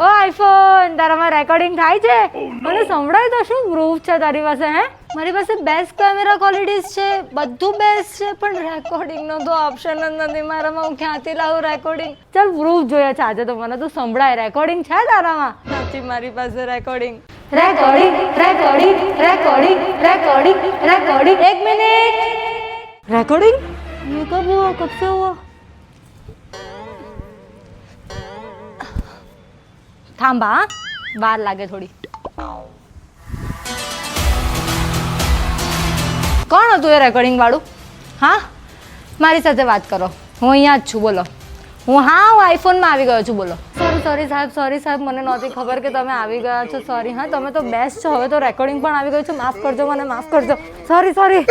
ઓ iPhone તારામાં recording થાય છે? મને સંભળાય તો શું પ્રૂફ છે તારી પાસે? હે મારી પાસે બેસ્ટ કેમેરા ક્વોલિટીઝ છે, બધું બેસ્ટ છે, પણ રેકોર્ડિંગનો તો ઓપ્શન જ નથી મારામાં. હું ક્યાંથી લાવું રેકોર્ડિંગ? ચાલ પ્રૂફ જોઈએ છે આજે તો મને તો સંભળાય. રેકોર્ડિંગ છે તારામાં? નથી મારી પાસે recording. Recording recording recording recording recording 1 minute. Recording ये कब हुआ, कब से हुआ? थांबा, बार लागे थोड़ी. કોણ હતું એ રેકોર્ડિંગ વાળું? હા મારી સાથે વાત કરો, હું અહીંયા જ છું. બોલો. હું આઈફોનમાં આવી ગયો છું. બોલો. સોરી સાહેબ મને નહોતી ખબર કે તમે આવી ગયા છો. સોરી. હા તમે તો બેસ્ટ છો. હવે તો રેકોર્ડિંગ પણ આવી ગયું છે. માફ કરજો મને, માફ કરજો. સોરી.